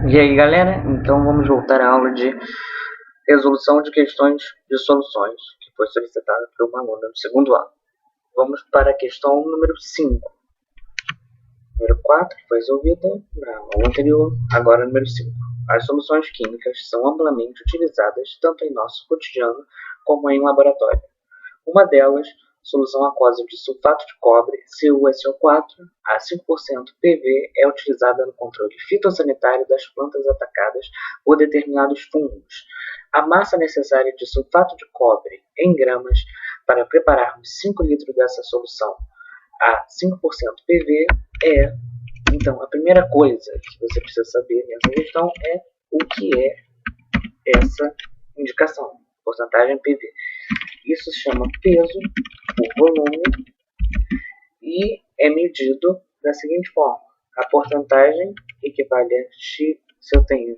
E aí galera, então vamos voltar à aula de resolução de questões de soluções, que foi solicitada por uma aluna do segundo ano. Vamos para a questão número 5. Número 4 foi resolvida na aula anterior, agora número 5. As soluções químicas são amplamente utilizadas tanto em nosso cotidiano como em laboratório. Uma delas, solução aquosa de sulfato de cobre, CuSO4, a 5% PV, é utilizada no controle fitossanitário das plantas atacadas por determinados fungos. A massa necessária de sulfato de cobre em gramas para prepararmos 5 litros dessa solução a 5% PV é... Então, a primeira coisa que você precisa saber nessa questão é o que é essa indicação, porcentagem PV. Isso se chama peso por volume e é medido da seguinte forma. A porcentagem equivale a X, se eu tenho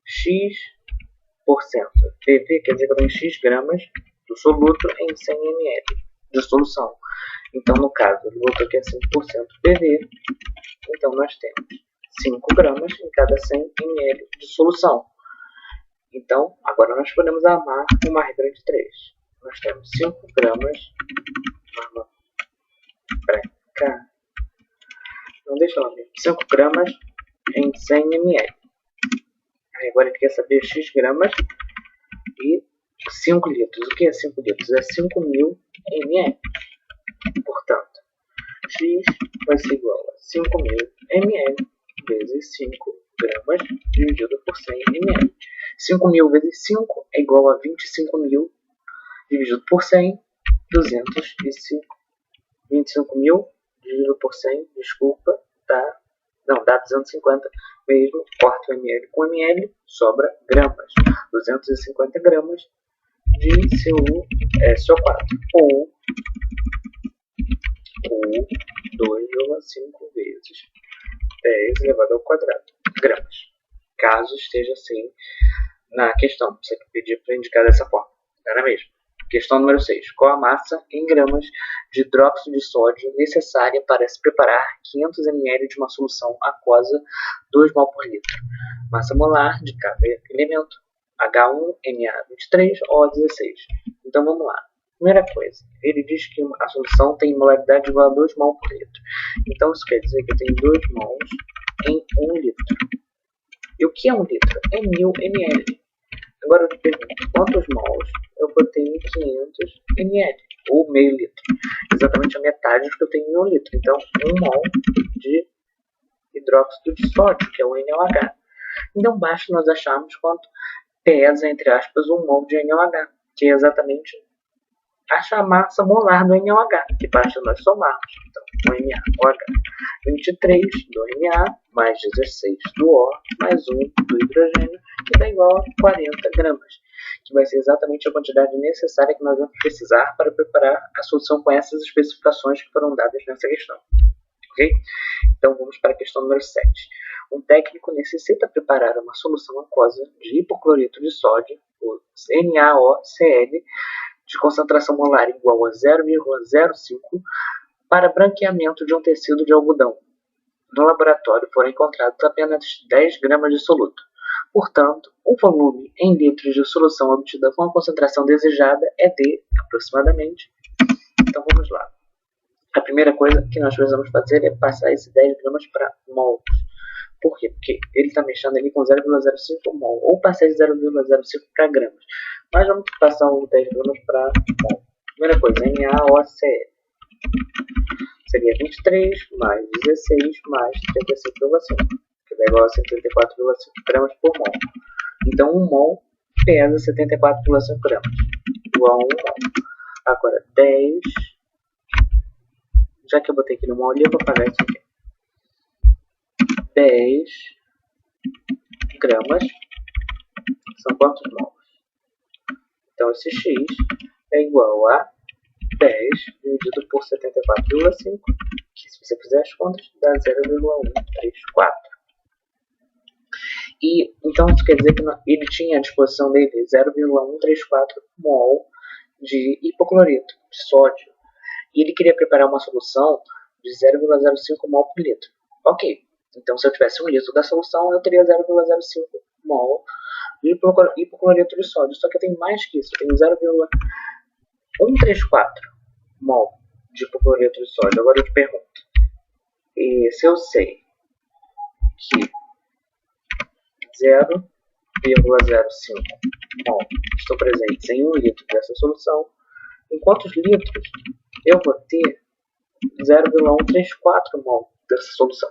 X%. PV quer dizer que eu tenho X gramas do soluto em 100 ml de solução. Então, no caso, o soluto aqui é 5% PV. Então, nós temos 5 gramas em cada 100 ml de solução. Então, agora nós podemos amar uma regra de 3. Nós temos 5 gramas. Pra cá. Então, deixa eu ver. 5 gramas em 100 ml. Agora ele quer saber X gramas e 5 litros. O que é 5 litros? É 5.000 ml. Portanto, X vai ser igual a 5.000 ml vezes 5 gramas dividido por 100 ml. 5.000 vezes 5 é igual a 25.000 dividido por 100, 205. 25.000 dividido por 100, desculpa, dá 250 mesmo. Corta o ml com ml, sobra gramas. 250 gramas de CO4 ou 2,5 vezes 10 elevado ao quadrado gramas. Caso esteja assim na questão, você pedir para indicar dessa forma, não é mesmo? Questão número 6. Qual a massa em gramas de hidróxido de sódio necessária para se preparar 500 ml de uma solução aquosa 2 mol por litro? Massa molar de cada elemento: H1Na23O16. Então vamos lá. Primeira coisa, ele diz que a solução tem molaridade igual a 2 mol por litro. Então isso quer dizer que eu tenho 2 mols em 1 litro. E o que é 1 litro? É 1.000 ml. Agora eu te pergunto, quantos mols eu botei em 500 ml? Ou meio litro. Exatamente a metade do que eu tenho em 1 litro. Então, 1 mol de hidróxido de sódio, que é o NaOH. Então, basta nós acharmos quanto pesa, entre aspas, 1 mol de NaOH, que é exatamente a massa molar do NaOH, que basta nós somarmos. Então, o NaOH, 23 do Na, mais 16 do O, mais 1 do hidrogênio, que dá igual a 40 gramas, que vai ser exatamente a quantidade necessária que nós vamos precisar para preparar a solução com essas especificações que foram dadas nessa questão. Ok? Então, vamos para a questão número 7. Um técnico necessita preparar uma solução aquosa de hipoclorito de sódio, o NaOCl, de concentração molar igual a 0,05 para branqueamento de um tecido de algodão. No laboratório foram encontrados apenas 10 gramas de soluto. Portanto, o volume em litros de solução obtida com a concentração desejada é de aproximadamente. Então vamos lá. A primeira coisa que nós precisamos fazer é passar esses 10 gramas para mols. Por quê? Porque ele está mexendo ali com 0,05 mol, ou passar de 0,05 para gramas. Mas vamos passar os 10 gramas para mol. Primeira coisa, NaOCl. Seria 23 mais 16 mais 35,5, que dá igual a 74,5 gramas por mol. Então, 1 mol pesa 74,5 gramas, igual a 1 mol. Agora, 10, já que eu botei aqui no mol ali, eu vou apagar isso aqui. 10 gramas são quantos mols? Então, esse X é igual a 10 dividido por 74,5, que se você fizer as contas, dá 0,134. E então isso quer dizer que ele tinha à disposição dele 0,134 mol de hipoclorito de sódio. E ele queria preparar uma solução de 0,05 mol por litro. Ok, Então, se eu tivesse 1 litro da solução, eu teria 0,05 mol de hipocloreto de sódio. Só que eu tenho mais que isso, eu tenho 0,134 mol de hipocloreto de sódio. Agora eu te pergunto, se eu sei que 0,05 mol estão presentes em 1 litro dessa solução, em quantos litros eu vou ter 0,134 mol dessa solução?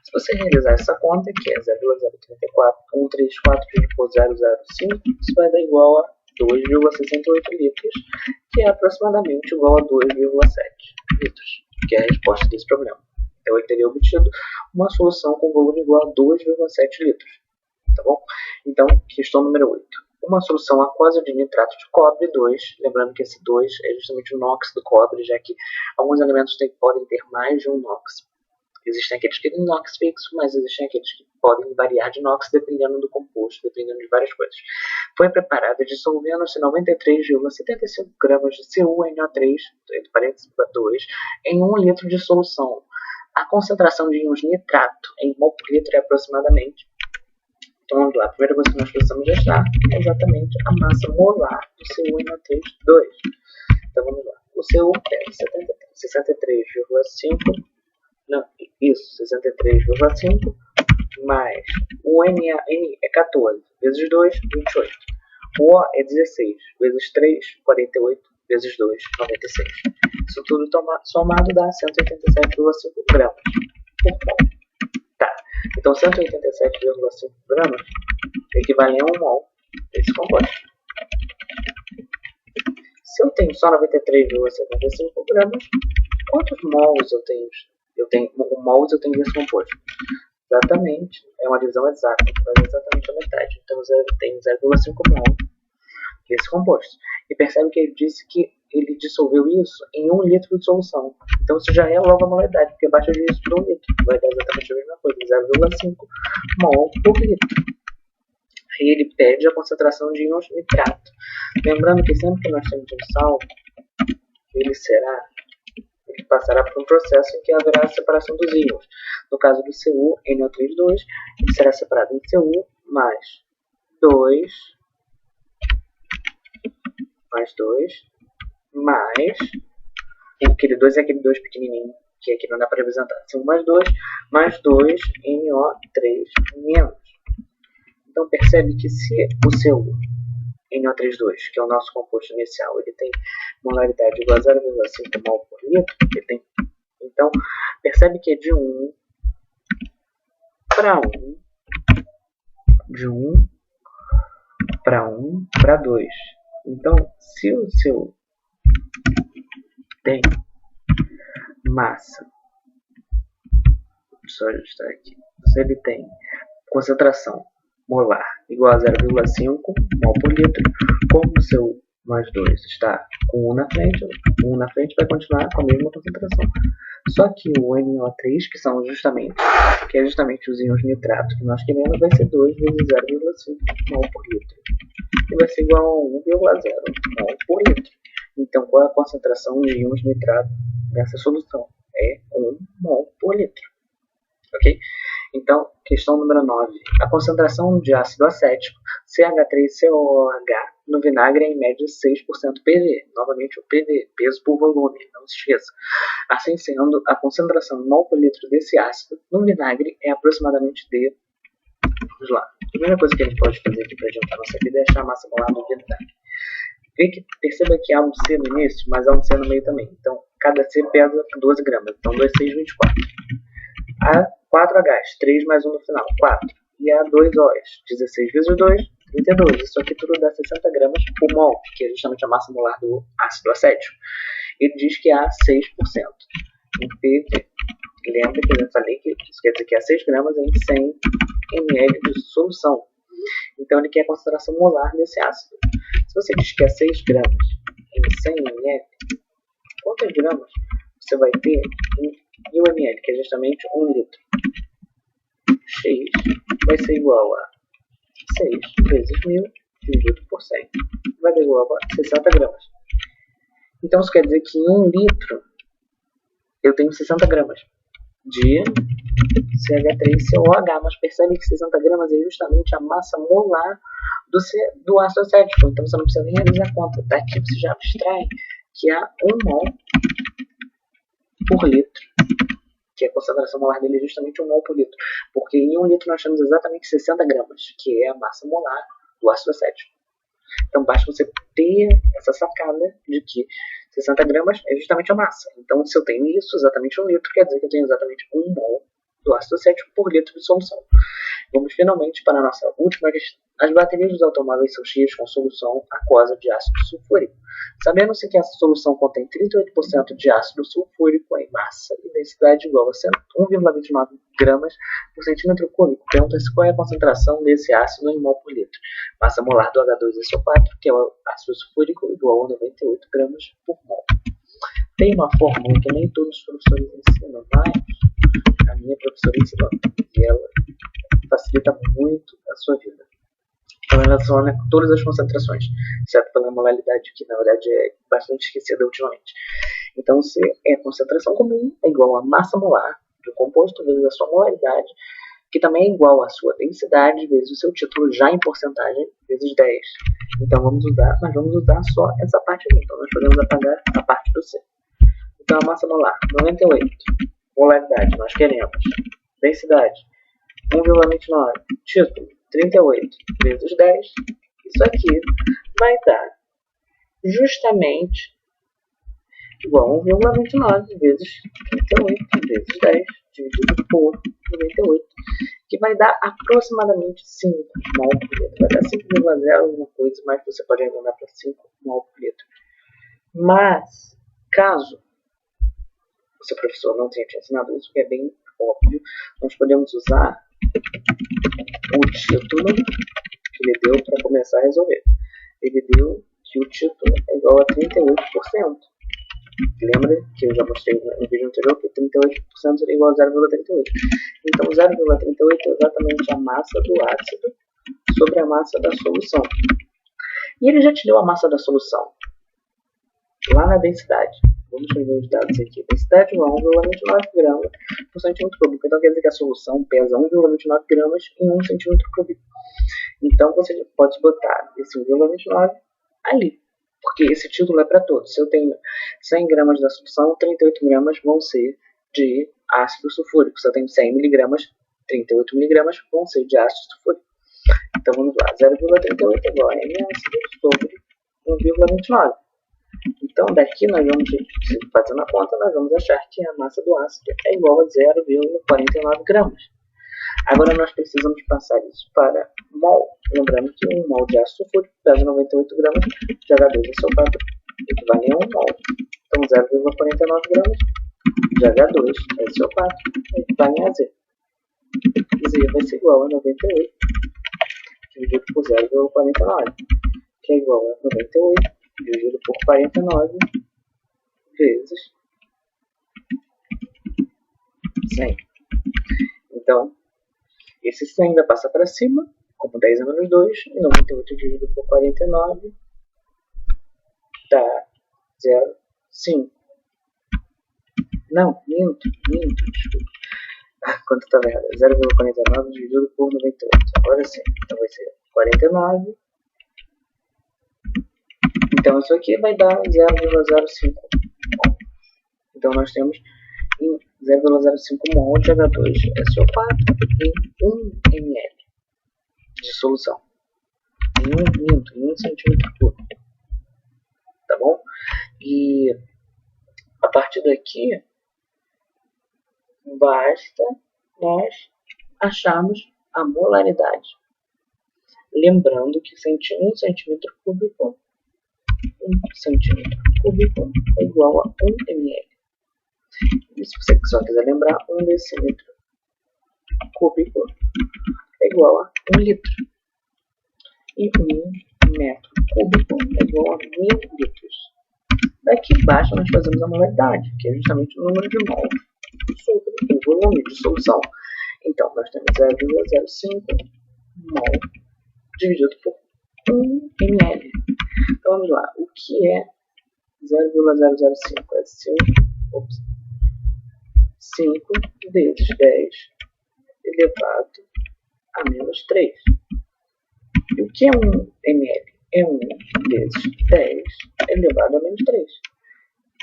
Se você realizar essa conta, que é 0,034, 134 dividido por 0,05, isso vai dar igual a 2,68 litros, que é aproximadamente igual a 2,7 litros, que é a resposta desse problema. Então ele teria obtido uma solução com volume igual a 2,7 litros. Tá bom? Então, questão número 8. Uma solução aquosa de nitrato de cobre 2, lembrando que esse 2 é justamente o NOx do cobre, já que alguns elementos podem ter mais de um NOx. Existem aqueles que têm NOx fixo, mas existem aqueles que podem variar de NOx dependendo do composto, dependendo de várias coisas. Foi preparada dissolvendo-se 93,75 gramas de CuNO3, entre parênteses 2, em 1 litro de solução. A concentração de íons nitrato em mol por litro é aproximadamente. Então vamos lá, a primeira coisa que nós precisamos achar é exatamente a massa molar do CuNO3, 2. Então vamos lá, o Cu é 63,5, não, isso, 63,5, mais o N é 14, vezes 2, 28. O O é 16, vezes 3, 48, vezes 2, 96. Isso tudo somado dá 187,5 gramas por mol. Tá, então 187,5 gramas equivale a 1 mol desse composto. Se eu tenho só 93,75 gramas, quantos mols eu tenho? Mols eu tenho desse composto? Exatamente, é uma divisão exata, faz exatamente a metade. Então eu tenho 0,5 mol desse composto. E percebe que ele disse que ele dissolveu isso em 1 litro de solução. Então isso já é logo a molalidade, porque abaixo disso por 1 litro vai dar exatamente a mesma coisa, 0,5 mol por litro. Aí ele pede a concentração de íons nitrato. Lembrando que sempre que nós temos um sal, ele passará por um processo em que haverá a separação dos íons. No caso do CuNO3,2, ele será separado em Cu mais 2, mais aquele 2 é aquele 2 pequenininho, que aqui não dá para representar. Cu mais 2 NO3 menos. Então percebe que se o CuNO3,2, que é o nosso composto inicial, ele tem molaridade igual a 0,5 mol por litro, então percebe que é de 1 para 1, de 1 para 1 para 2. Então, se o seu tem massa, só ajustar aqui, se ele tem concentração molar igual a 0,5 mol por litro, como o seu mais 2 está com 1 na frente, vai continuar com a mesma concentração. Só que o NO3, que é justamente os íons nitrato que nós queremos, vai ser 2 vezes 0,5 mol por litro. E vai ser igual a 1,0 mol por litro. Então, qual é a concentração de íons nitrato nessa solução? É 1 mol por litro. Ok? Então, questão número 9. A concentração de ácido acético, CH3COOH, no vinagre é em média 6% PV. Novamente o PV, peso por volume, não se esqueça. Assim sendo, a concentração em mol por litro desse ácido no vinagre é aproximadamente de... Vamos lá. A primeira coisa que a gente pode fazer aqui para adiantar nossa vida é achar a massa molar do vinagre. Perceba que há um C no início, mas há um C no meio também. Então, cada C pesa 12 gramas. Então, 2, 6, 24. Há 4 Hs, 3 mais 1 no final, 4. E há 2 Os, 16 vezes 2, 32. Isso aqui tudo dá 60 gramas por mol, que é justamente a massa molar do ácido acético. Ele diz que há 6% em PV. Lembra que eu já falei que isso quer dizer que há 6 gramas em 100 ml de solução. Então ele quer a concentração molar desse ácido. Se você diz que há 6 gramas em 100 ml, quantos gramas você vai ter em 1000 ml, que é justamente 1 litro? X vai ser igual a 6 vezes 1000 dividido por 100. Vai dar igual a 60 gramas. Então isso quer dizer que em 1 litro eu tenho 60 gramas. de CH3COH, mas percebe que 60 gramas é justamente a massa molar do ácido acético, então você não precisa nem realizar a conta. Daqui você já abstrai que há 1 mol por litro, que a concentração molar dele é justamente 1 mol por litro, porque em 1 litro nós temos exatamente 60 gramas, que é a massa molar do ácido acético. Então basta você ter essa sacada de que 60 gramas é justamente a massa. Então se eu tenho isso, exatamente 1 litro, quer dizer que eu tenho exatamente 1 mol do ácido acético por litro de solução. Vamos finalmente para a nossa última questão. As baterias dos automóveis são cheias com solução aquosa de ácido sulfúrico. Sabendo-se que essa solução contém 38% de ácido sulfúrico em massa e densidade igual a 1,29 gramas por centímetro cúbico, pergunta-se qual é a concentração desse ácido em mol por litro. Massa molar do H2SO4, que é o ácido sulfúrico, igual a 98 gramas por mol. Tem uma fórmula que nem todos os professores ensinam, mas a minha professora ensinou e ela facilita muito a sua vida. Ela relaciona todas as concentrações, exceto pela molaridade, que na verdade é bastante esquecida ultimamente. Então, se é a concentração comum, é igual a massa molar do composto vezes a sua molaridade, que também é igual à sua densidade vezes o seu título já em porcentagem vezes 10. Então, vamos usar só essa parte aqui. Então, nós podemos apagar a parte do C. Então, a massa molar, 98. Molaridade, nós queremos. Densidade, 1,29. Título, 38 vezes 10. Isso aqui vai dar justamente igual a 1,29 vezes 38 vezes 10 dividido por 98, que vai dar aproximadamente 5 mol por litro. Vai dar 5,0 alguma coisa, mas você pode arredondar para 5 mol por litro. Mas, caso o seu professor não tenha te ensinado isso, que é bem óbvio, nós podemos usar o título que ele deu para começar a resolver. Ele deu que o título é igual a 38%. Lembra que eu já mostrei no vídeo anterior que 38% é igual a 0,38. Então 0,38 é exatamente a massa do ácido sobre a massa da solução. E ele já te deu a massa da solução lá na densidade. Vamos ver os dados aqui. Densidade igual a 1,29 gramas por centímetro cúbico. Então quer dizer que a solução pesa 1,29 gramas em 1 centímetro cúbico. Então você pode botar esse 1,29 ali, porque esse título é para todos. Se eu tenho 100 gramas da solução, 38 gramas vão ser de ácido sulfúrico. Se eu tenho 100 miligramas, 38 miligramas vão ser de ácido sulfúrico. Então vamos lá, 0,38 é igual a M ácido sobre 1,29. Então daqui nós vamos, fazendo a conta, nós vamos achar que a massa do ácido é igual a 0,49 gramas. Agora nós precisamos passar isso para mol. Lembrando que 1 mol de ácido sulfúrico pesa 98 gramas de H2SO4, equivale a 1 mol. Então 0,49 gramas de H2SO4 equivale a Z. Z vai ser igual a 98 dividido por 0,49, que é igual a 98 dividido por 49 vezes 100. Então, esse 100 ainda passa para cima, como 10 a menos 2, e 98 dividido por 49 dá 0,5. Não, minto, desculpa. Quanto estava errado? 0,49 dividido por 98. Agora sim, então vai ser 49. Então isso aqui vai dar 0,05. Então nós temos 0,05 mol de H2SO4 em 1 ml de solução. Em 1 centímetro cúbico. Tá bom? E a partir daqui, basta nós acharmos a molaridade. Lembrando que 1 centímetro cúbico é igual a 1 ml. E se você só quiser lembrar, 1 decímetro cúbico é igual a 1 litro. E 1 metro cúbico é igual a 1000 litros. Daqui embaixo nós fazemos a molaridade, que é justamente o número de mol sobre o volume de solução. Então nós temos 0,05 mol dividido por 1 ml. Então vamos lá, o que é 0,005? É 5 vezes 10 elevado a menos 3. E o que é 1 ml? É 1 vezes 10 elevado a menos 3.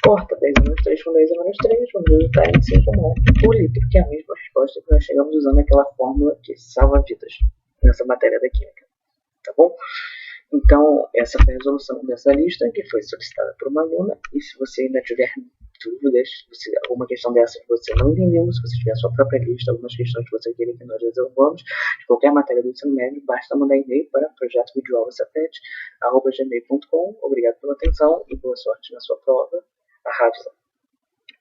Corta 10 a menos 3 com 10 a menos 3, vamos resultar em 5 mol por litro, que é a mesma resposta que nós chegamos usando aquela fórmula que salva vidas nessa matéria da química. Tá bom? Então, essa foi a resolução dessa lista, que foi solicitada por uma aluna. E se você ainda tiver dúvidas, alguma questão dessa que você não entendeu, se você tiver a sua própria lista, algumas questões que você queira que nós resolvamos, de qualquer matéria do ensino médio, basta mandar e-mail para projetovideoaula7@gmail.com. Obrigado pela atenção e boa sorte na sua prova. Arrasa!